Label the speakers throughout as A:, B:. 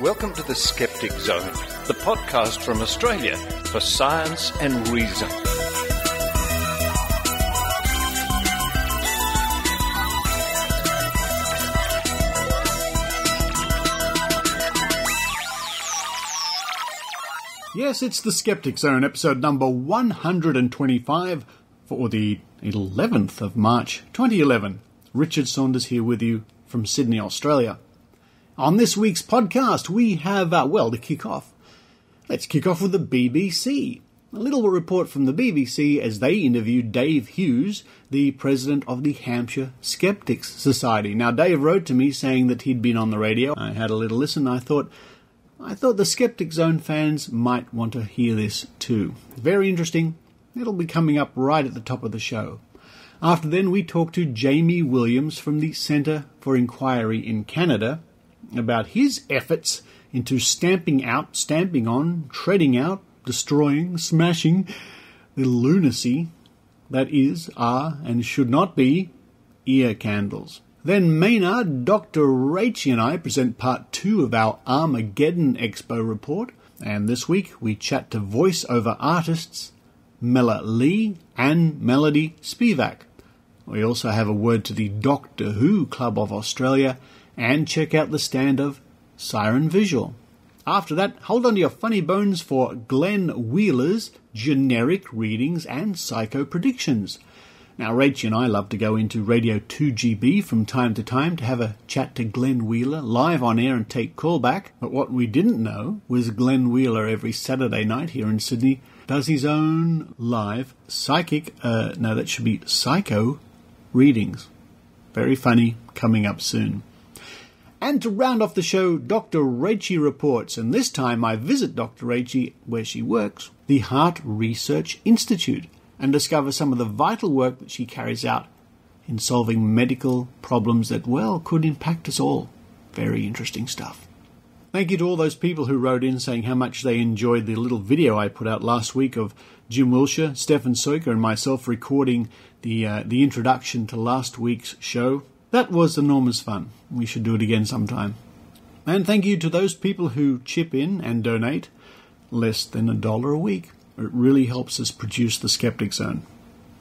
A: Welcome to the Skeptic Zone, the podcast from Australia for science and reason.
B: Yes, it's the Skeptic Zone, episode number 125 for the 11th of March 2011. Richard Saunders here with you from Sydney, Australia. On this week's podcast, we have, to kick off. Let's kick off with the BBC. A little report from the BBC as they interviewed Dave Hughes, the president of the Hampshire Skeptics Society. Now, Dave wrote to me saying that he'd been on the radio. I had a little listen. I thought the Skeptic Zone fans might want to hear this too. Very interesting. It'll be coming up right at the top of the show. After then, we talked to Jamie Williams from the Centre for Inquiry in Canada about his efforts into stamping on, treading out, destroying, smashing the lunacy that is, are, and should not be ear candles. Then Maynard, Dr Rachie and I present part 2 of our Armageddon Expo report. And this week we chat to voice-over artists Melodee and Melodee Spevack. We also have a word to the Doctor Who Club of Australia and check out the stand of Siren Visual. After that, hold on to your funny bones for Glenn Wheeler's generic readings and psycho predictions. Now, Rachie and I love to go into Radio 2GB from time to time to have a chat to Glenn Wheeler live on air and take callback. But what we didn't know was Glenn Wheeler every Saturday night here in Sydney does his own live psycho readings. Very funny, coming up soon. And to round off the show, Dr Rachie reports, and this time I visit Dr Rachie where she works, the Heart Research Institute, and discover some of the vital work that she carries out in solving medical problems that, could impact us all. Very interesting stuff. Thank you to all those people who wrote in saying how much they enjoyed the little video I put out last week of Jim Wilshire, Stefan Soiker and myself recording the introduction to last week's show. That was enormous fun. We should do it again sometime. And thank you to those people who chip in and donate less than $1 a week. It really helps us produce the Skeptic Zone.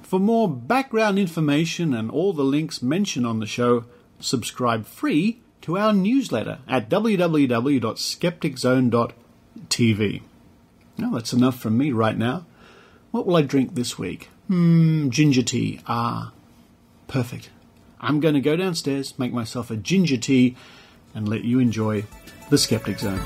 B: For more background information and all the links mentioned on the show, subscribe free to our newsletter at www.skepticzone.tv. Now, that's enough from me right now. What will I drink this week? Ginger tea. Perfect. I'm going to go downstairs, make myself a ginger tea, and let you enjoy the Skeptic Zone.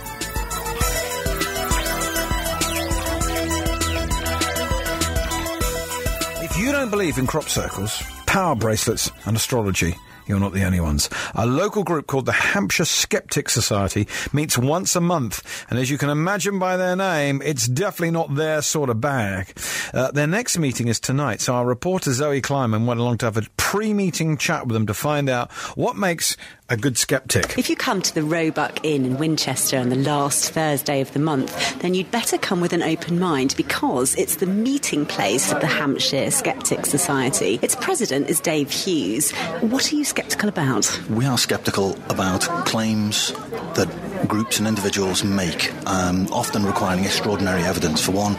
C: If you don't believe in crop circles, power bracelets and astrology, you're not the only ones. A local group called the Hampshire Skeptics Society meets once a month, and as you can imagine by their name, it's definitely not their sort of bag. Their next meeting is tonight, so our reporter Zoe Kleiman went along to have a pre-meeting chat with them to find out what makes a good skeptic.
D: If you come to the Roebuck Inn in Winchester on the last Thursday of the month, then you'd better come with an open mind because it's the meeting place of the Hampshire Skeptics Society. Its president is Dave Hughes. What are you sceptical about?
E: We are sceptical about claims that groups and individuals make, often requiring extraordinary evidence. For one,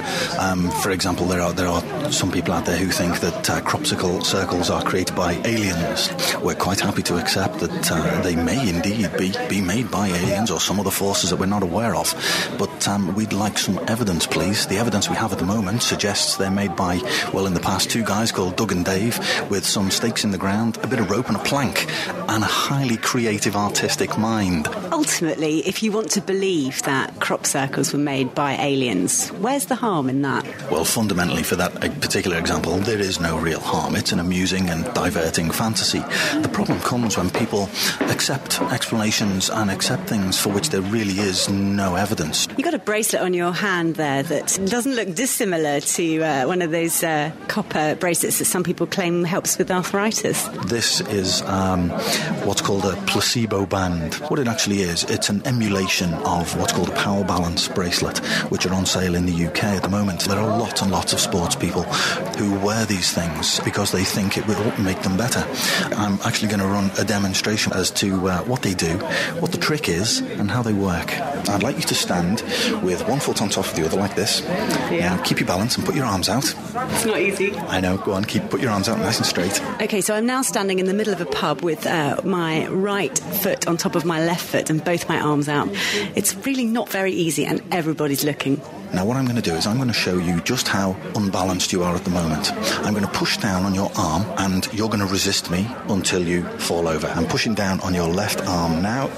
E: for example, there are some people out there who think that crop circles are created by aliens. We're quite happy to accept that they may indeed be made by aliens or some other forces that we're not aware of. But we'd like some evidence, please. The evidence we have at the moment suggests they're made by, in the past, 2 guys called Doug and Dave with some stakes in the ground, a bit of rope and a plank, and a highly creative artistic mind.
D: Ultimately, if you want to believe that crop circles were made by aliens, where's the harm in that?
E: Well, fundamentally, for that particular example, there is no real harm. It's an amusing and diverting fantasy. The problem comes when people accept explanations and accept things for which there really is no evidence.
D: You got a bracelet on your hand there that doesn't look dissimilar to one of those copper bracelets that some people claim helps with arthritis.
E: This is what's called a placebo band. What it actually is, it's an emulation of what's called a power balance bracelet, which are on sale in the UK at the moment. There are lots and lots of sports people who wear these things because they think it will make them better. I'm actually going to run a demonstration as to what they do, what the trick is, and how they work. I'd like you to stand with one foot on top of the other like this.
D: Yeah.
E: Now, keep your balance and put your arms out.
D: It's not easy.
E: I know. Go on, put your arms out nice and straight.
D: Okay, so I'm now standing in the middle of a pub with my right foot on top of my left foot and both my arms out. It's really not very easy, and everybody's looking.
E: Now, what I'm going to do is I'm going to show you just how unbalanced you are at the moment. I'm going to push down on your arm, and you're going to resist me until you fall over. I'm pushing down on your left arm now.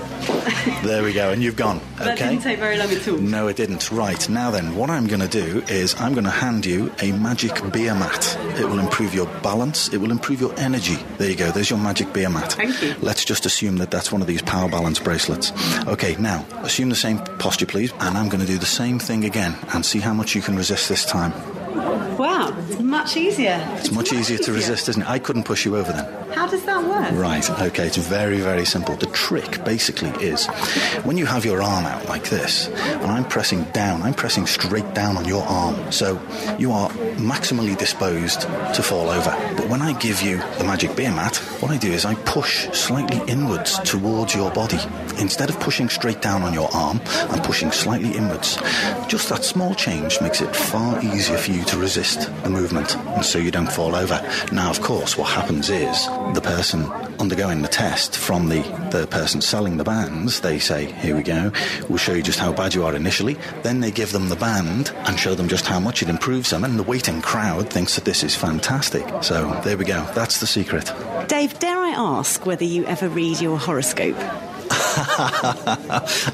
E: There we go, and you've gone. Okay?
D: That didn't take very long at all.
E: No, it didn't. Right, now then, what I'm going to do is I'm going to hand you a magic beer mat. It will improve your balance. It will improve your energy. There you go. There's your magic beer mat.
D: Thank you.
E: Let's just assume that that's one of these power balance bracelets. Okay, now, assume the same posture, please, and I'm going to do the same thing again and see how much you can resist this time.
D: Wow, it's much easier.
E: It's much easier to resist, isn't it? I couldn't push you over then.
D: How does that work?
E: Right, okay, it's very, very simple. The trick, basically, is when you have your arm out like this, and I'm pressing straight down on your arm, so you are maximally disposed to fall over. But when I give you the magic beer mat, what I do is I push slightly inwards towards your body. Instead of pushing straight down on your arm, I'm pushing slightly inwards. Just that small change makes it far easier for you to resist the movement, and so you don't fall over. Now, of course, what happens is the person undergoing the test from the person selling the bands, they say, here we go, we'll show you just how bad you are initially. Then they give them the band and show them just how much it improves them, and the waiting crowd thinks that this is fantastic. So there we go. That's the secret.
D: Dave, dare I ask whether you ever read your horoscope?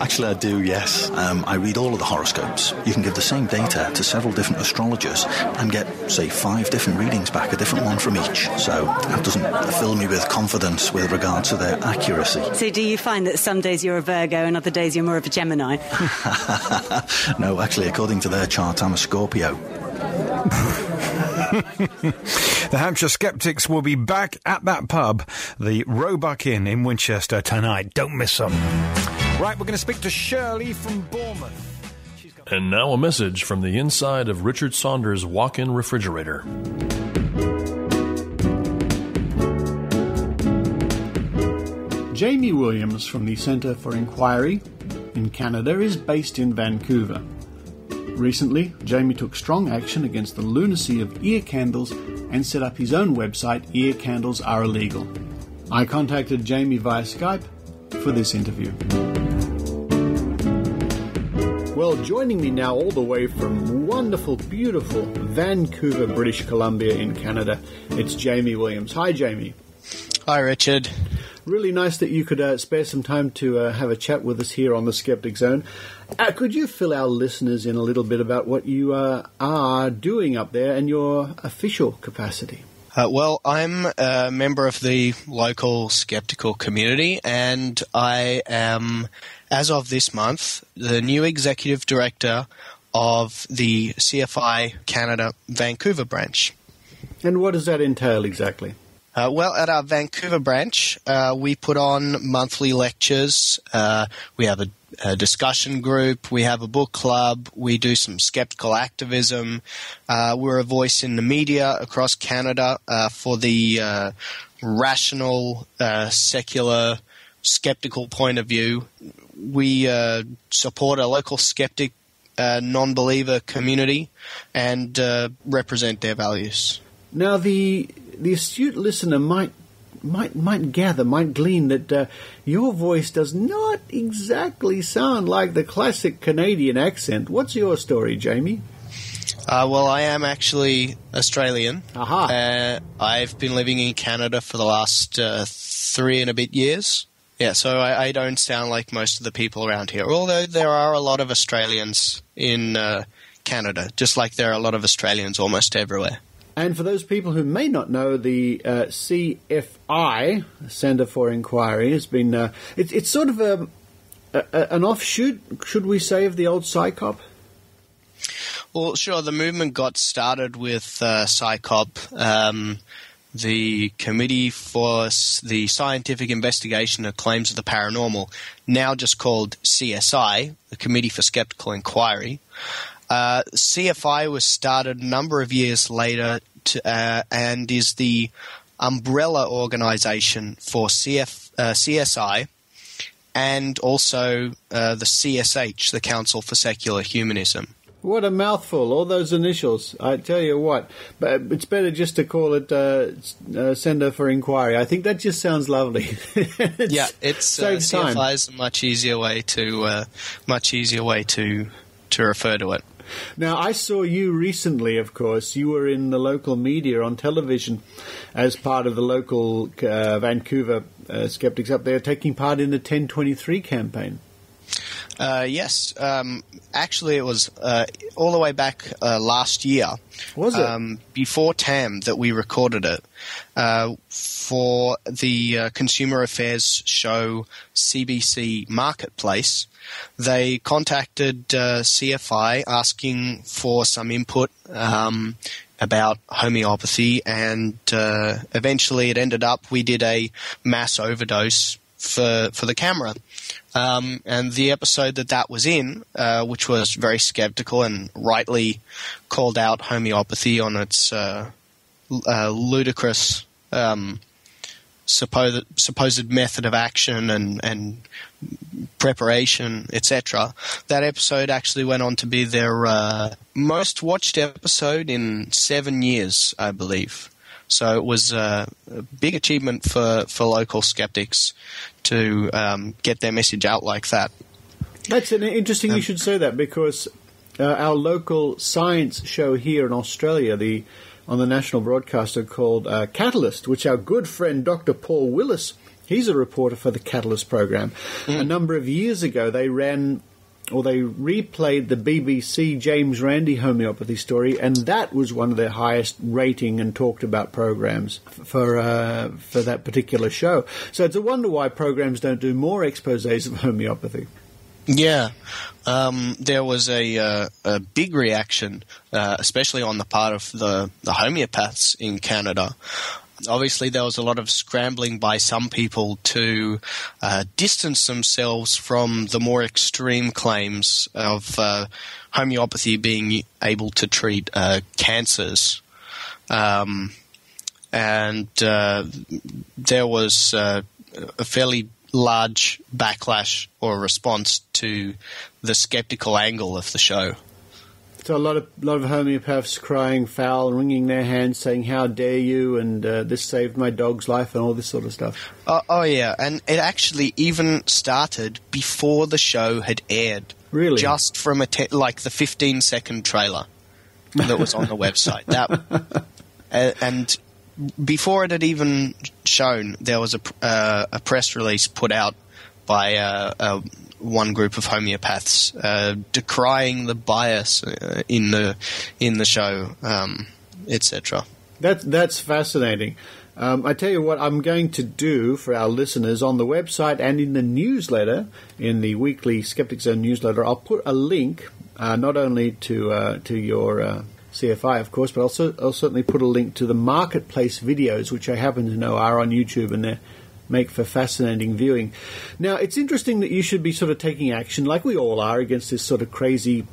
E: Actually, I do, yes. I read all of the horoscopes. You can give the same data to several different astrologers and get, say, 5 different readings back, a different one from each. So that doesn't fill me with confidence with regard to their accuracy.
D: So do you find that some days you're a Virgo and other days you're more of a Gemini?
E: No, actually, according to their chart, I'm a Scorpio.
C: The Hampshire Skeptics will be back at that pub, the Roebuck Inn in Winchester, tonight. Don't miss them. Right, we're going to speak to Shirley from Bournemouth.
F: And now a message from the inside of Richard Saunders' walk-in refrigerator.
B: Jamie Williams from the Centre for Inquiry in Canada is based in Vancouver. Recently, Jamie took strong action against the lunacy of ear candles and set up his own website, Ear Candles Are Illegal. I contacted Jamie via Skype for this interview. Well, joining me now all the way from wonderful, beautiful Vancouver, British Columbia in Canada, it's Jamie Williams. Hi, Jamie.
G: Hi, Richard.
B: Really nice that you could spare some time to have a chat with us here on the Skeptic Zone. Could you fill our listeners in a little bit about what you are doing up there and your official capacity?
G: Well, I'm a member of the local skeptical community, and I am, as of this month, the new executive director of the CFI Canada Vancouver branch.
B: And what does that entail exactly?
G: Well, at our Vancouver branch, we put on monthly lectures. We have a discussion group. We have a book club. We do some skeptical activism. We're a voice in the media across Canada for the rational, secular, skeptical point of view. We support a local skeptic, non-believer community and represent their values.
B: Now, the astute listener might glean that your voice does not exactly sound like the classic Canadian accent. What's your story, Jamie?
G: Well, I am actually Australian.
B: Aha.
G: I've been living in Canada for the last 3 and a bit years. Yeah, so I don't sound like most of the people around here, although there are a lot of Australians in Canada, just like there are a lot of Australians almost everywhere.
B: And for those people who may not know, the CFI, Centre for Inquiry, has been... it's sort of an offshoot, should we say, of the old PsyCop?
G: Well, sure. The movement got started with PsyCop the Committee for the Scientific Investigation of Claims of the Paranormal, now just called CSI, the Committee for Skeptical Inquiry. CFI was started a number of years later and is the umbrella organization for CSI and also the CSH, the Council for Secular Humanism.
B: What a mouthful, all those initials. I tell you what, but it's better just to call it Centre for Inquiry. I think that just sounds lovely. Saves time.
G: CFI is a much easier way to refer to it.
B: Now, I saw you recently, of course. You were in the local media on television as part of the local Vancouver skeptics up there, taking part in the 1023 campaign.
G: Yes. Actually, it was all the way back last year.
B: Was it?
G: Before TAM that we recorded it for the Consumer Affairs show CBC Marketplace. They contacted CFI asking for some input about homeopathy, and eventually it ended up we did a mass overdose for the camera. And the episode that was in, which was very skeptical and rightly called out homeopathy on its ludicrous supposed method of action and preparation, etc. That episode actually went on to be their most watched episode in 7 years, I believe. So it was a big achievement for local skeptics to get their message out like that.
B: That's interesting you should say that, because our local science show here in Australia, on the national broadcaster called Catalyst, which our good friend Dr. Paul Willis, he's a reporter for the Catalyst program. A number of years ago, they replayed the BBC James Randi homeopathy story, and that was one of their highest rating and talked about programs for that particular show. So it's a wonder why programs don't do more exposés of homeopathy.
G: Yeah. There was a big reaction, especially on the part of the homeopaths in Canada. Obviously, there was a lot of scrambling by some people to distance themselves from the more extreme claims of homeopathy being able to treat cancers. And there was a fairly large backlash or response to the skeptical angle of the show.
B: So a lot of homeopaths crying foul, wringing their hands, saying, "How dare you?" and "This saved my dog's life," and all this sort of stuff.
G: Oh yeah, and it actually even started before the show had aired.
B: Really?
G: Just from the 15-second trailer that was on the website. And before it had even shown, there was a press release put out by one group of homeopaths decrying the bias in the show, etc.
B: That's fascinating. I tell you what I'm going to do for our listeners on the website and in the newsletter, in the weekly Skeptic Zone newsletter. I'll put a link not only to your CFI, of course, but I'll certainly put a link to the Marketplace videos, which I happen to know are on YouTube, and they make for fascinating viewing. Now, it's interesting that you should be sort of taking action, like we all are, against this sort of crazy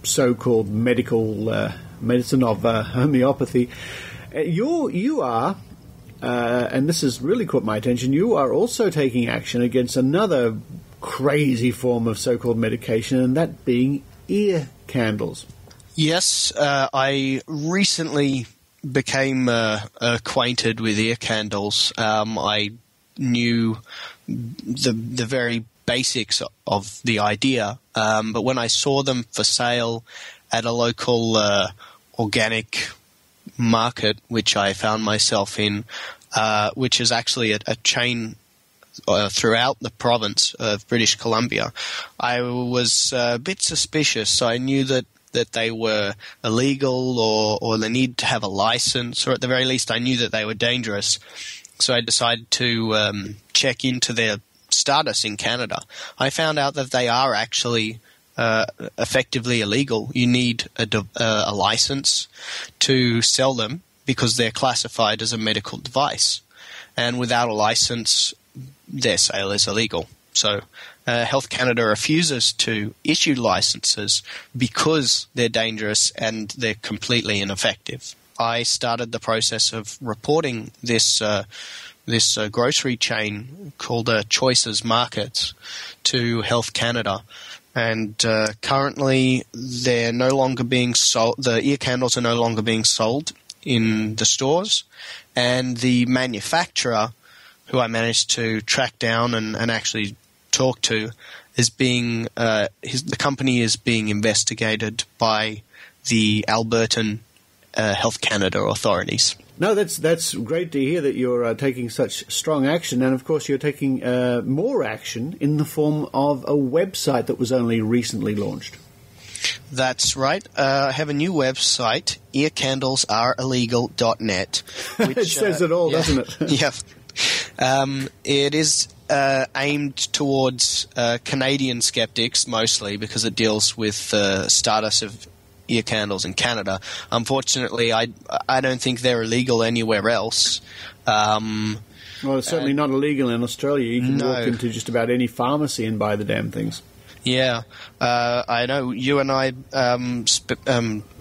B: so-called medical medicine of homeopathy. You are, and this has really caught my attention, you are also taking action against another crazy form of so-called medication, and that being ear candles.
G: Yes, I recently became acquainted with ear candles. I knew the very basics of the idea, but when I saw them for sale at a local organic market, which I found myself in, which is actually a chain throughout the province of British Columbia, I was a bit suspicious. So I knew that they were illegal or they needed to have a license, or at the very least I knew that they were dangerous. So I decided to check into their status in Canada. I found out that they are actually effectively illegal. You need a license to sell them, because they're classified as a medical device. And without a license, their sale is illegal. So Health Canada refuses to issue licenses because they're dangerous and they're completely ineffective. I started the process of reporting this grocery chain called Choices Markets to Health Canada. And currently they're no longer being sold. The ear candles are no longer being sold in the stores. And the manufacturer, who I managed to track down and actually talk to, is being the company is being investigated by the Albertan Health Canada authorities.
B: No, that's great to hear that you're taking such strong action, and of course you're taking more action in the form of a website that was only recently launched.
G: That's right. I have a new website, earcandlesareillegal.net. Which,
B: it says it all, doesn't it?
G: Yeah. It is aimed towards Canadian skeptics mostly, because it deals with the status of ear candles in Canada. Unfortunately, I don't think they're illegal anywhere else.
B: Well, it's certainly not illegal in Australia. You can walk into just about any pharmacy and buy the damn things.
G: Yeah. I know you and I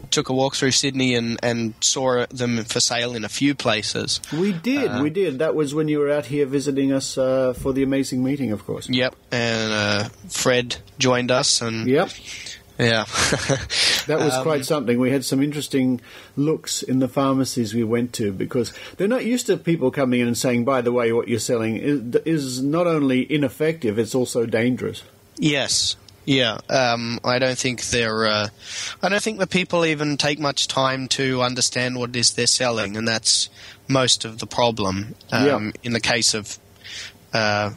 G: took a walk through Sydney and saw them for sale in a few places.
B: We did. That was when you were out here visiting us for the amazing meeting, of course.
G: Yep. And Fred joined us. And
B: yep.
G: Yeah.
B: That was quite something. We had some interesting looks in the pharmacies we went to, because they're not used to people coming in and saying, by the way, what you're selling is not only ineffective, it's also dangerous.
G: Yes. Yeah. I don't think I don't think the people even take much time to understand what it is they're selling, and that's most of the problem. In the case of, I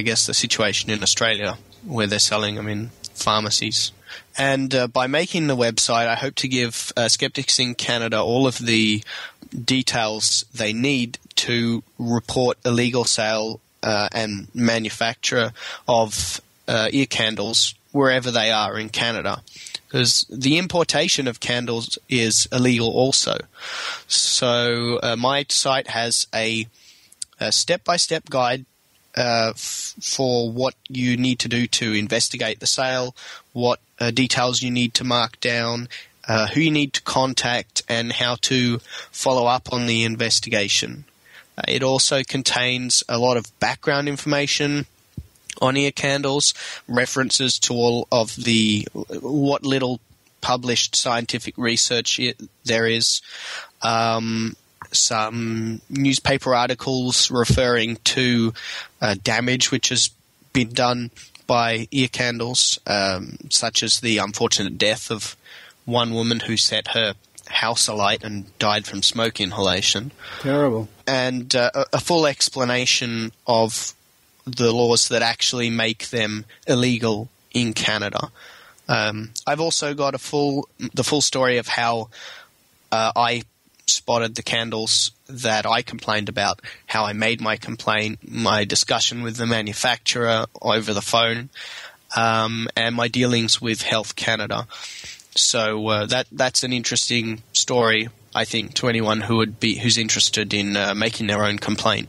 G: guess the situation in Australia where they're selling them in pharmacies. And by making the website, I hope to give skeptics in Canada all of the details they need to report illegal sale and manufacture of ear candles wherever they are in Canada, because the importation of candles is illegal also. So my site has a step-by-step guide for what you need to do to investigate the sale, what details you need to mark down, who you need to contact, and how to follow up on the investigation. It also contains a lot of background information on ear candles, references to all of what little published scientific research there is, some newspaper articles referring to damage which has been done by ear candles, such as the unfortunate death of one woman who set her house alight and died from smoke inhalation.
B: Terrible.
G: And a full explanation of the laws that actually make them illegal in Canada. I've also got the full story of how I spotted the candles that I complained about, how I made my complaint, my discussion with the manufacturer over the phone, and my dealings with Health Canada. So that's an interesting story, I think, to anyone who's interested in making their own complaint.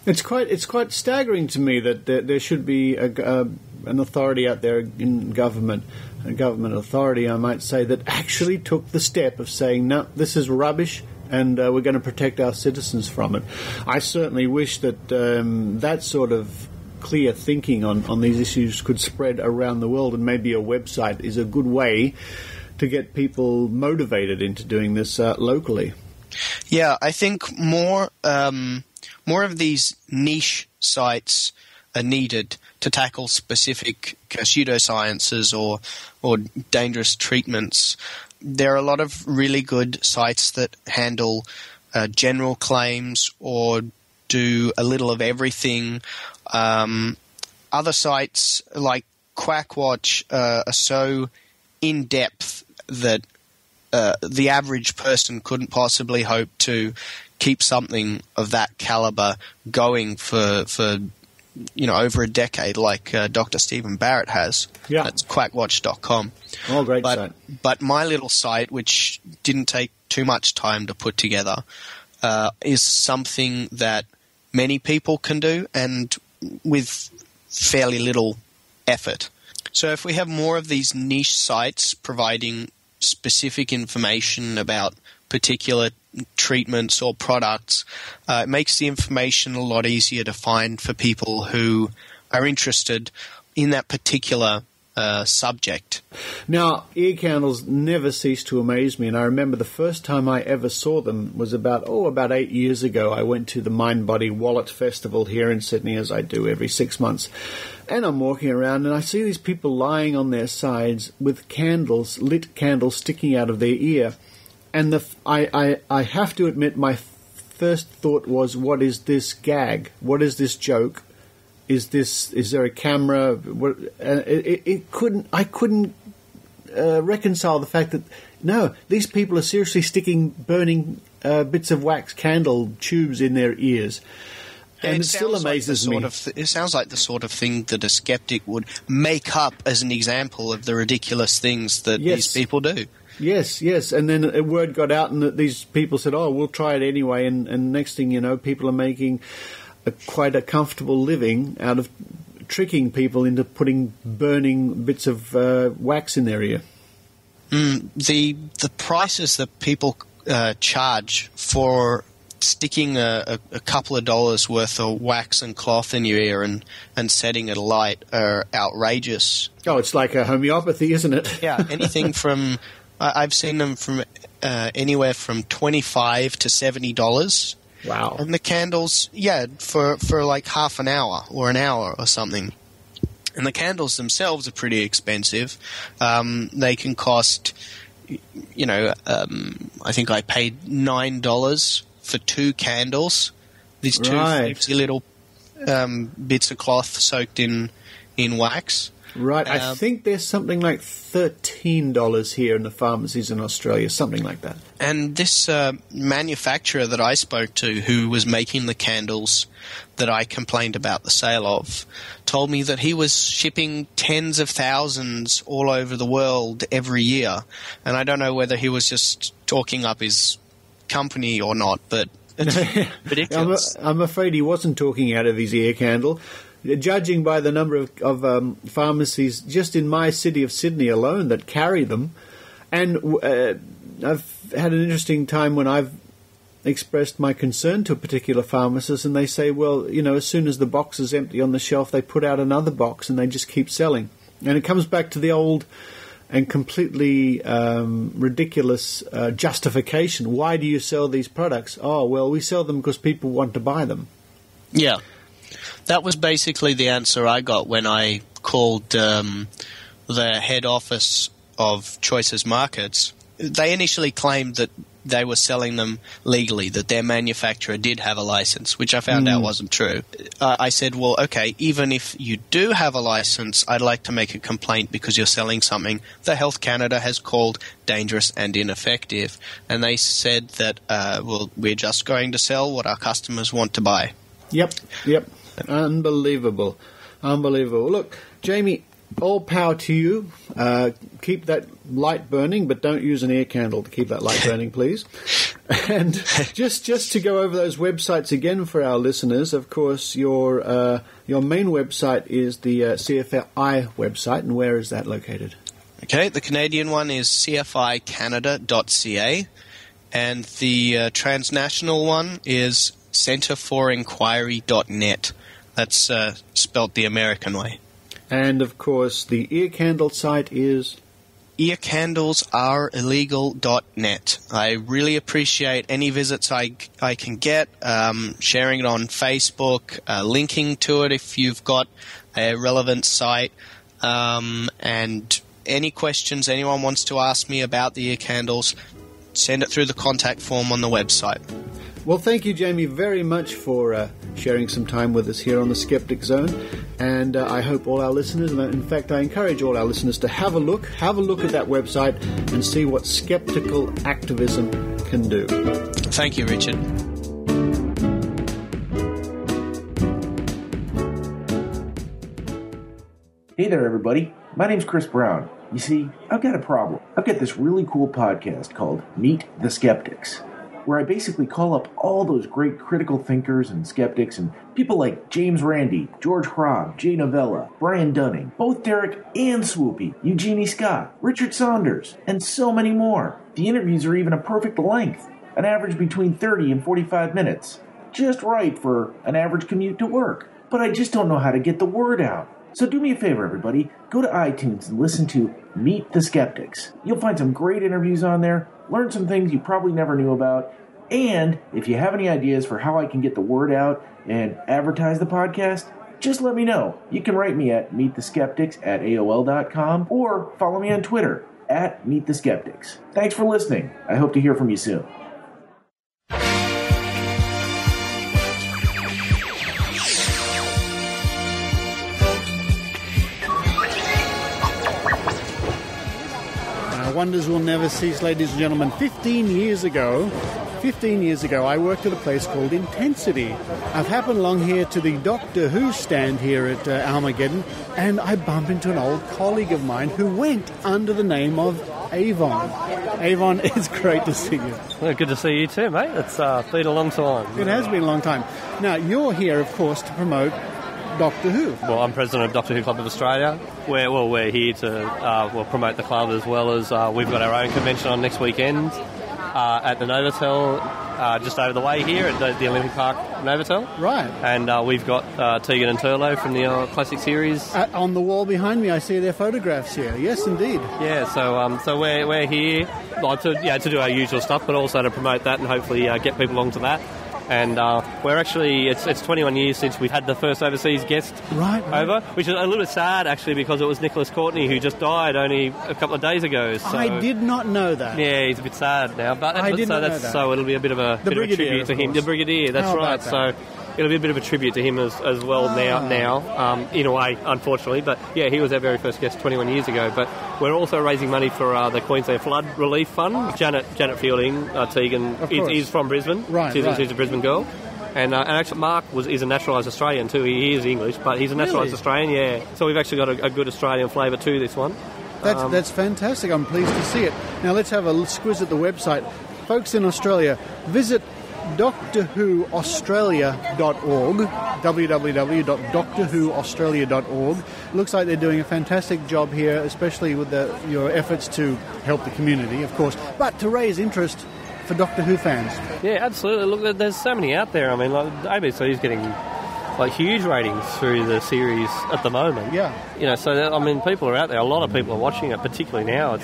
B: It's quite staggering to me that there should be an authority out there in government, a government authority, I might say, that actually took the step of saying, no, this is rubbish, and we're going to protect our citizens from it. I certainly wish that that sort of clear thinking on these issues could spread around the world, and maybe a website is a good way to get people motivated into doing this locally.
G: Yeah, I think more of these niche sites are needed to tackle specific pseudosciences or dangerous treatments. There are a lot of really good sites that handle general claims or do a little of everything. Other sites like Quackwatch are so in-depth that the average person couldn't possibly hope to keep something of that caliber going for over a decade, like Dr. Stephen Barrett has.
B: Yeah.
G: That's quackwatch.com.
B: Oh, great site.
G: But my little site, which didn't take too much time to put together, is something that many people can do and with fairly little effort. So if we have more of these niche sites providing specific information about particular treatments or products, it makes the information a lot easier to find for people who are interested in that particular subject.
B: Now, ear candles never cease to amaze me, and I remember the first time I ever saw them was about 8 years ago. I went to the Mind Body Wallet Festival here in Sydney, as I do every 6 months, and I'm walking around and I see these people lying on their sides with candles, lit candles sticking out of their ear, and I have to admit my first thought was, what is this gag? What is this joke? Is there a camera? I couldn't reconcile the fact that, no, these people are seriously sticking burning bits of wax candle tubes in their ears. And it still amazes me.
G: It sounds like the sort of thing that a skeptic would make up as an example of the ridiculous things that these people do.
B: Yes, and then a word got out and these people said, oh, we'll try it anyway, and next thing you know, people are making quite a comfortable living out of tricking people into putting burning bits of wax in their ear.
G: The prices that people charge for sticking a couple of dollars worth of wax and cloth in your ear and setting it alight are outrageous.
B: Oh, it's like a homeopathy, isn't it?
G: Yeah, anything from I've seen them from anywhere from $25 to $70.
B: Wow.
G: And the candles, for like half an hour or an hour or something. And the candles themselves are pretty expensive. They can cost, I think I paid $9 for 2 candles. These two fancy little bits of cloth soaked in wax.
B: Right. I think there's something like $13 here in the pharmacies in Australia, something like that.
G: And this manufacturer that I spoke to, who was making the candles that I complained about the sale of, told me that he was shipping tens of thousands all over the world every year. And I don't know whether he was just talking up his company or not, but it's ridiculous.
B: I'm afraid he wasn't talking out of his ear candle. Judging by the number of pharmacies just in my city of Sydney alone that carry them, and I've had an interesting time when I've expressed my concern to a particular pharmacist, and they say, well, as soon as the box is empty on the shelf, they put out another box and they just keep selling. And it comes back to the old and completely ridiculous justification. Why do you sell these products? Oh, well, we sell them because people want to buy them.
G: Yeah. That was basically the answer I got when I called the head office of Choices Markets. They initially claimed that they were selling them legally, that their manufacturer did have a license, which I found out wasn't true. I said, well, okay, even if you do have a license, I'd like to make a complaint because you're selling something that Health Canada has called dangerous and ineffective. And they said that, we're just going to sell what our customers want to buy.
B: Yep. Unbelievable. Look, Jamie, all power to you. Keep that light burning, but don't use an ear candle to keep that light burning, please. And just to go over those websites again for our listeners, of course, your main website is the CFI website, and where is that located?
G: Okay, the Canadian one is cficanada.ca, and the transnational one is centreforinquiry.net. That's spelt the American way.
B: And, of course, the ear candle site is
G: earcandlesareillegal.net. I really appreciate any visits I can get, sharing it on Facebook, linking to it if you've got a relevant site, and any questions anyone wants to ask me about the ear candles, send it through the contact form on the website.
B: Well, thank you, Jamie, very much for sharing some time with us here on the Skeptic Zone. And I hope all our listeners, and in fact, I encourage all our listeners to have a look at that website and see what skeptical activism can do.
G: Thank you, Richard.
H: Hey there, everybody. My name's Chris Brown. You see, I've got a problem. I've got this really cool podcast called Meet the Skeptics, where I basically call up all those great critical thinkers and skeptics and people like James Randi, George Hrab, Jay Novella, Brian Dunning, both Derek and Swoopy, Eugenie Scott, Richard Saunders, and so many more. The interviews are even a perfect length, an average between 30 and 45 minutes. Just right for an average commute to work. But I just don't know how to get the word out. So do me a favor, everybody. Go to iTunes and listen to Meet the Skeptics. You'll find some great interviews on there, learn some things you probably never knew about, and if you have any ideas for how I can get the word out and advertise the podcast, just let me know. You can write me at meettheskeptics@aol.com or follow me on Twitter @meettheskeptics. Thanks for listening. I hope to hear from you soon.
B: Wonders will never cease, ladies and gentlemen. 15 years ago, I worked at a place called Intensity. I've happened along here to the Doctor Who stand here at Armageddon, and I bump into an old colleague of mine who went under the name of Avon. Avon, it's great to see you.
I: Well, good to see you too, mate. It's been a long time.
B: It has been a long time. Now, you're here, of course, to promote Doctor Who.
I: Well, I'm president of Doctor Who Club of Australia. We're here to promote the club, as well as we've got our own convention on next weekend at the Novotel, just over the way here at the Olympic Park Novotel.
B: Right.
I: And we've got Tegan and Turlough from the classic series.
B: On the wall behind me, I see their photographs here. Yes, indeed.
I: Yeah, so we're here to do our usual stuff, but also to promote that and hopefully get people along to that. And we're actually, it's 21 years since we've had the first overseas guest over, which is a little bit sad, actually, because it was Nicholas Courtney, who just died only a couple of days ago. So,
B: I did not know that.
I: Yeah, he's a bit sad now. But
B: I did not know that.
I: So it'll be a bit of a tribute to him. The Brigadier, that's right. So it'll be a bit of a tribute to him as well now, in a way, unfortunately. But yeah, he was our very first guest 21 years ago. But we're also raising money for the Queensland Flood Relief Fund. Janet Fielding, Tegan, is from Brisbane.
B: Right,
I: She's a Brisbane girl. And actually, Mark is a naturalised Australian too. He is English, but he's a naturalised Australian, yeah. So we've actually got a good Australian flavour to this one.
B: That's fantastic. I'm pleased to see it. Now let's have a squiz at the website. Folks in Australia, visit DoctorWhoAustralia.org, www.doctorwhoaustralia.org. Looks like they're doing a fantastic job here, especially with your efforts to help the community, of course, but to raise interest for Doctor Who fans.
I: Yeah, absolutely. Look, there's so many out there. I mean, like, ABC is getting huge ratings through the series at the moment.
B: Yeah.
I: So people are out there. A lot of people are watching it, particularly now.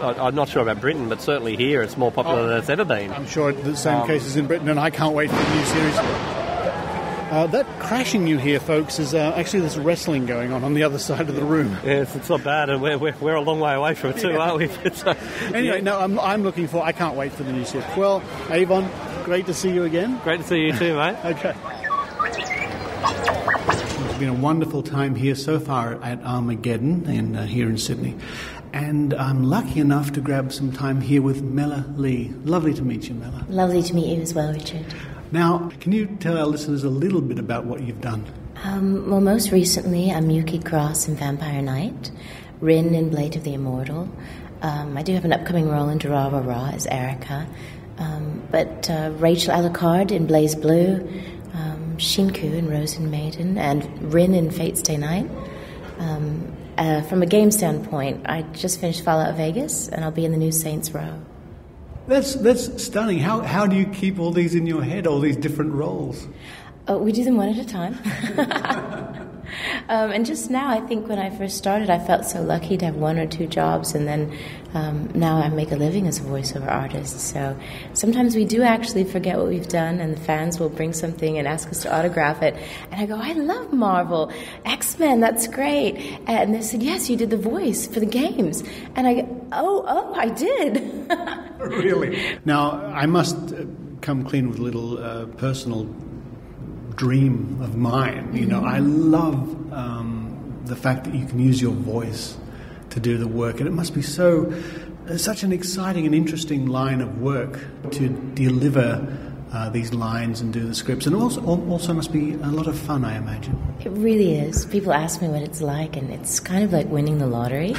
I: I'm not sure about Britain, but certainly here it's more popular than it's ever been.
B: I'm sure the same cases in Britain, and I can't wait for the new series. That crashing you hear, folks, is actually there's wrestling going on the other side of the room.
I: Yes, it's not bad, and we're a long way away from it too, aren't we?
B: Anyway, no, I'm looking for. I can't wait for the new series. Well, Avon, great to see you again.
I: Great to see you too, mate.
B: Okay. It's been a wonderful time here so far at Armageddon and here in Sydney. And I'm lucky enough to grab some time here with Melodee. Lovely to meet you, Mela.
J: Lovely to meet you as well, Richard.
B: Now, can you tell our listeners a little bit about what you've done?
J: Well, most recently, I'm Yuki Cross in Vampire Knight, Rin in Blade of the Immortal. I do have an upcoming role in Durarara as Erica. But Rachael Alucard in Blaze Blue, Shinku in Rose and Maiden, and Rin in Fate's Day Night. From a game standpoint, I just finished Fallout Vegas, and I'll be in the new Saints Row.
B: That's stunning. How do you keep all these in your head, all these different roles?
J: We do them one at a time. And just now, I think when I first started, I felt so lucky to have one or two jobs, and then now I make a living as a voiceover artist. So sometimes we do actually forget what we've done, and the fans will bring something and ask us to autograph it. And I go, I love Marvel, X-Men, that's great. And they said, yes, you did the voice for the games. And I go, oh, I did.
B: Really? Now, I must come clean with a little personal dream of mine. I love the fact that you can use your voice to do the work, and it must be such an exciting and interesting line of work to deliver these lines and do the scripts, and also must be a lot of fun, I imagine.
J: It really is. People ask me what it's like, and it's kind of like winning the lottery.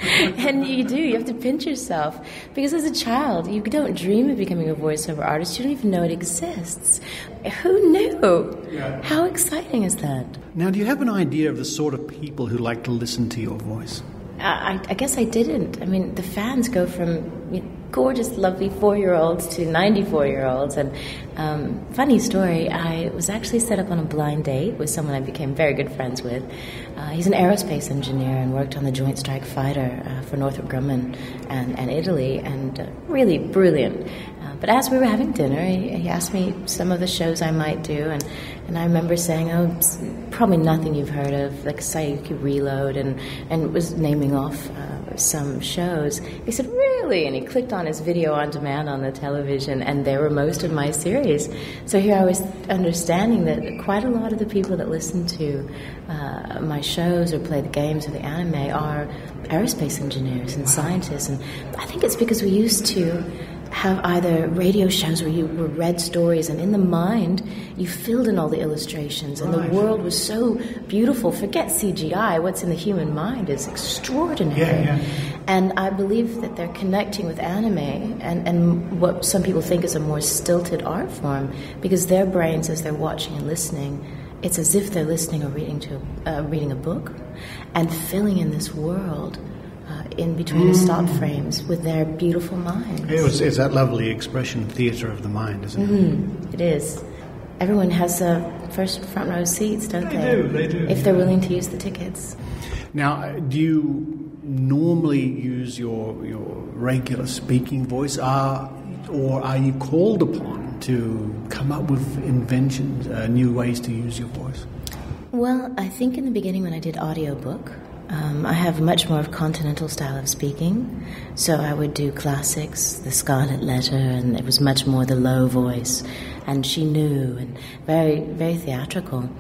J: And you have to pinch yourself, because as a child you don't dream of becoming a voiceover artist. You don't even know it exists. Who knew? Yeah. How exciting is that?
B: Now, do you have an idea of the sort of people who like to listen to your voice?
J: I guess I didn't. I mean, the fans go from gorgeous, lovely 4-year-olds to 94-year-olds. And funny story, I was actually set up on a blind date with someone I became very good friends with. He's an aerospace engineer and worked on the Joint Strike Fighter for Northrop Grumman and Italy, and really brilliant. But as we were having dinner, he asked me some of the shows I might do, and I remember saying, probably nothing you've heard of, like Sayuki Reload, and was naming off some shows. He said, really? And he clicked on his video on demand on the television, and there were most of my series. So here I was understanding that quite a lot of the people that listen to my shows or play the games or the anime are aerospace engineers and scientists. And I think it's because we used to have either radio shows where you read stories, and in the mind you filled in all the illustrations, and the world was so beautiful. Forget CGI, what's in the human mind is extraordinary. Yeah. And I believe that they're connecting with anime and what some people think is a more stilted art form, because their brains, as they're watching and listening, it's as if they're listening or reading a book and filling in this world in between the stop frames with their beautiful minds.
B: It's that lovely expression, theatre of the mind, isn't it?
J: It is. Everyone has front row seats, don't they?
B: They do.
J: If they're willing to use the tickets.
B: Now, do you normally use your regular speaking voice, or are you called upon to come up with inventions, new ways to use your voice?
J: Well, I think in the beginning when I did audiobook, I have much more of continental style of speaking, so I would do classics, The Scarlet Letter, and it was much more the low voice, and She Knew, and very, very theatrical.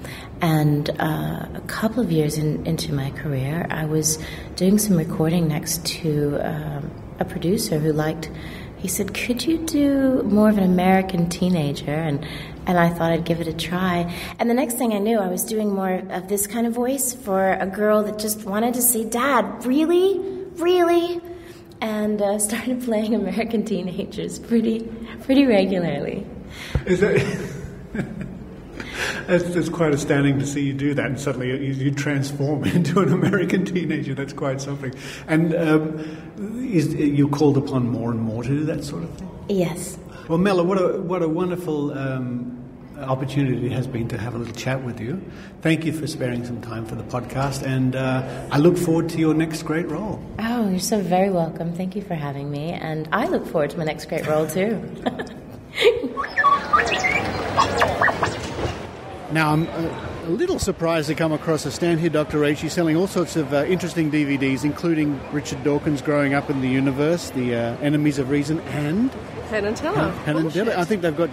J: And a couple of years into my career, I was doing some recording next to a producer who he said, could you do more of an American teenager? And I thought I'd give it a try. And the next thing I knew, I was doing more of this kind of voice for a girl that just wanted to say, Dad, really? Really? And started playing American teenagers pretty regularly.
B: Is that... It's quite astounding to see you do that, and suddenly you transform into an American teenager. That's quite something. And you called upon more and more to do that sort of thing?
J: Yes.
B: Well, Mela, what a wonderful opportunity it has been to have a little chat with you. Thank you for sparing some time for the podcast, and I look forward to your next great role.
J: Oh, you're so very welcome. Thank you for having me, and I look forward to my next great role too.
B: Now, I'm a little surprised to come across a stand here, Dr Rachie, selling all sorts of interesting DVDs, including Richard Dawkins' Growing Up in the Universe, The Enemies of Reason, and...
K: Penn and Teller.
B: Penn and Teller. I think they've got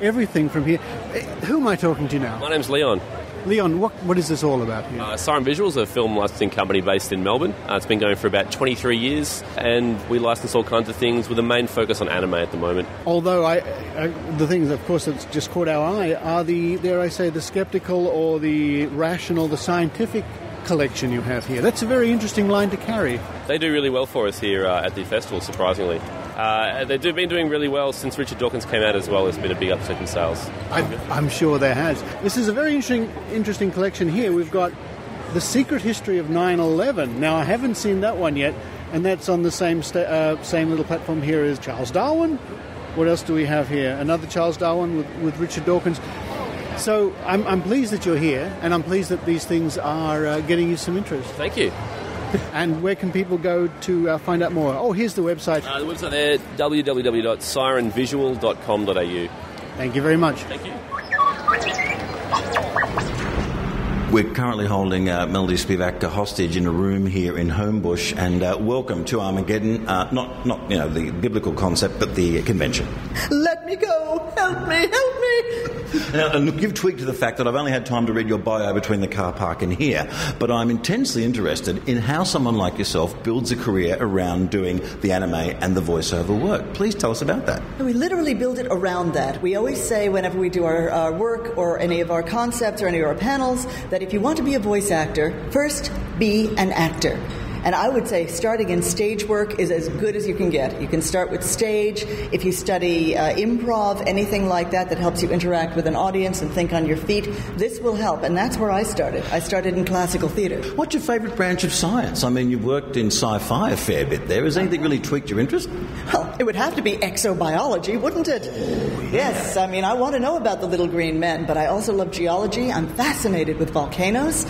B: everything from here. Who am I talking to now?
L: My name's Leon.
B: Leon, what is this all about here?
L: Siren Visual is a film licensing company based in Melbourne. It's been going for about 23 years, and we license all kinds of things with a main focus on anime at the moment.
B: Although the things, of course, that's just caught our eye are the, dare I say, the skeptical or the rational, the scientific collection you have here. That's a very interesting line to carry.
L: They do really well for us here at the festival, surprisingly. They've been doing really well since Richard Dawkins came out as well. There's been a big uptick in sales.
B: I'm sure there has. This is a very interesting collection here. We've got The Secret History of 9/11. Now, I haven't seen that one yet, and that's on the same little platform here as Charles Darwin. What else do we have here? Another Charles Darwin with Richard Dawkins. So I'm pleased that you're here, and I'm pleased that these things are getting you some interest.
L: Thank you.
B: And where can people go to find out more? Oh, here's the website.
L: The website there, www.sirenvisual.com.au.
B: Thank you very much.
L: Thank you.
E: We're currently holding Melodee Spevack hostage in a room here in Homebush, and welcome to Armageddon. Not the biblical concept, but the convention.
K: Let me go. Help me, help me.
M: Now, and look, you've tweaked to the fact that I've only had time to read your bio between the car park and here, but I'm intensely interested in how someone like yourself builds a career around doing the anime and the voiceover work. Please tell us about that.
K: We literally build it around that. We always say whenever we do our work or any of our concepts or any of our panels that if you want to be a voice actor, first be an actor. And I would say starting in stage work is as good as you can get. You can start with stage. If you study improv, anything like that helps you interact with an audience and think on your feet, this will help. And that's where I started. I started in classical theatre.
M: What's your favourite branch of science? I mean, you've worked in sci-fi a fair bit there. Has anything really tweaked your interest?
K: Well, it would have to be exobiology, wouldn't it? Oh, yeah. Yes, I mean, I want to know about the little green men, but I also love geology. I'm fascinated with volcanoes.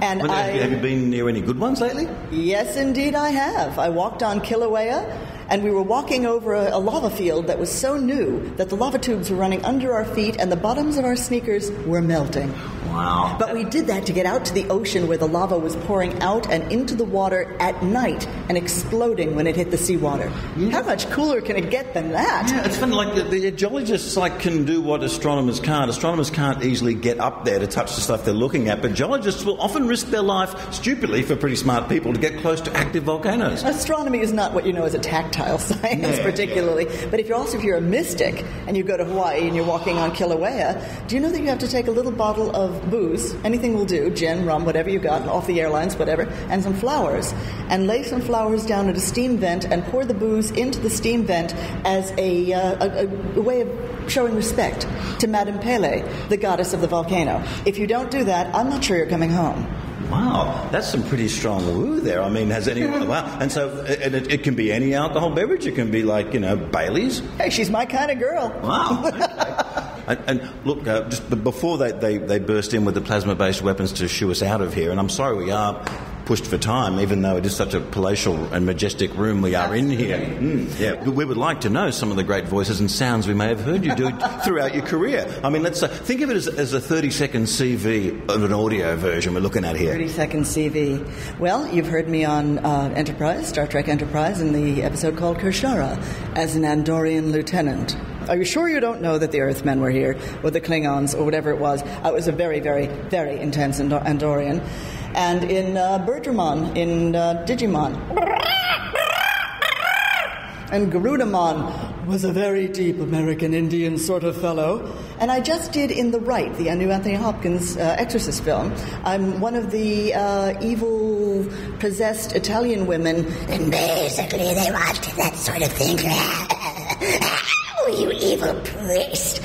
K: And
M: have you been near any good ones lately?
K: Yes, indeed I have. I walked on Kilauea, and we were walking over a lava field that was so new that the lava tubes were running under our feet and the bottoms of our sneakers were melting.
M: Wow.
K: But we did that to get out to the ocean where the lava was pouring out and into the water at night and exploding when it hit the seawater. Yeah. How much cooler can it get than that?
M: Yeah, it's funny, like the geologists can do what astronomers can't. Astronomers can't easily get up there to touch the stuff they're looking at, but geologists will often risk their life, stupidly for pretty smart people, to get close to active volcanoes.
K: Astronomy is not what you know as a tactile science, particularly. Yeah. But if you're a mystic and you go to Hawaii and you're walking on Kilauea, do you know that you have to take a little bottle of booze, anything will do, gin, rum, whatever you got, off the airlines, whatever, and some flowers, and lay some flowers down at a steam vent and pour the booze into the steam vent as a way of showing respect to Madame Pele, the goddess of the volcano. If you don't do that, I'm not sure you're coming home.
M: Wow, that's some pretty strong woo there. I mean, has anyone... Wow. And so it can be any alcohol beverage. It can be Baileys.
K: Hey, she's my kind of girl.
M: Wow. Okay. And look, just before they burst in with the plasma-based weapons to shoo us out of here, and I'm sorry we are pushed for time, even though it is such a palatial and majestic room we are in here. Yeah, we would like to know some of the great voices and sounds we may have heard you do throughout your career. I mean, let's think of it as a 30-second CV of an audio version we're looking at here.
K: 30-second CV. Well, you've heard me on Enterprise, Star Trek Enterprise, in the episode called Kershara, as an Andorian lieutenant. Are you sure you don't know that the Earthmen were here, or the Klingons, or whatever it was? I was a very, very, very intense Andorian. And in Bergermon, in Digimon. And Garudamon was a very deep American Indian sort of fellow. And I just did In the Right, the new Anthony Hopkins Exorcist film. I'm one of the evil, possessed Italian women.
N: And basically they want that sort of thing. Oh, you evil priest.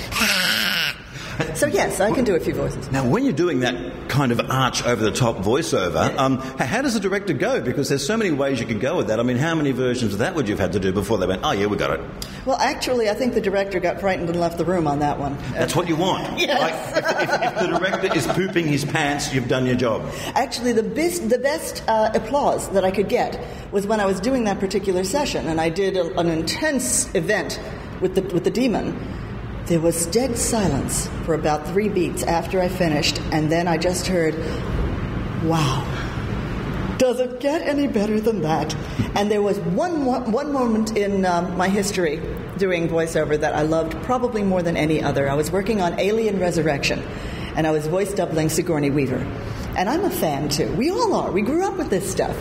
K: So yes, I can do a few voices.
M: Now, when you're doing that kind of arch over-the-top voiceover, how does the director go? Because there's so many ways you could go with that. I mean, how many versions of that would you have had to do before they went, oh, yeah, we got it?
K: Well, actually, I think the director got frightened and left the room on that one.
M: That's what you want.
K: Yes.
M: If the director is pooping his pants, you've done your job.
K: Actually, the best applause that I could get was when I was doing that particular session, and I did an intense event with the demon. There was dead silence for about 3 beats after I finished, and then I just heard, wow, does it get any better than that? And there was one moment in my history doing voiceover that I loved probably more than any other. I was working on Alien Resurrection, and I was voice doubling Sigourney Weaver. And I'm a fan, too. We all are. We grew up with this stuff.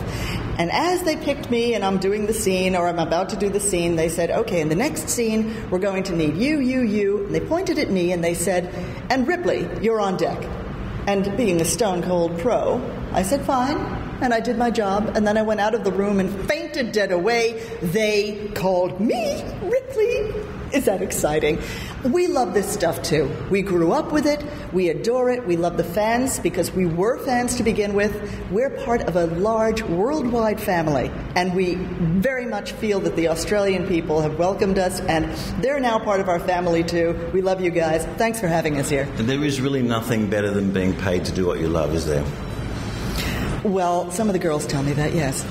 K: And as they picked me and I'm doing the scene, or I'm about to do the scene, they said, okay, in the next scene, we're going to need you. And they pointed at me and they said, and Ripley, you're on deck. And being a stone-cold pro, I said, fine. And I did my job. And then I went out of the room and fainted dead away. They called me Ripley. Is that exciting? We love this stuff, too. We grew up with it. We adore it. We love the fans because we were fans to begin with. We're part of a large worldwide family, and we very much feel that the Australian people have welcomed us, and they're now part of our family, too. We love you guys. Thanks for having us here.
M: And there is really nothing better than being paid to do what you love, is there?
K: Well, some of the girls tell me that, yes.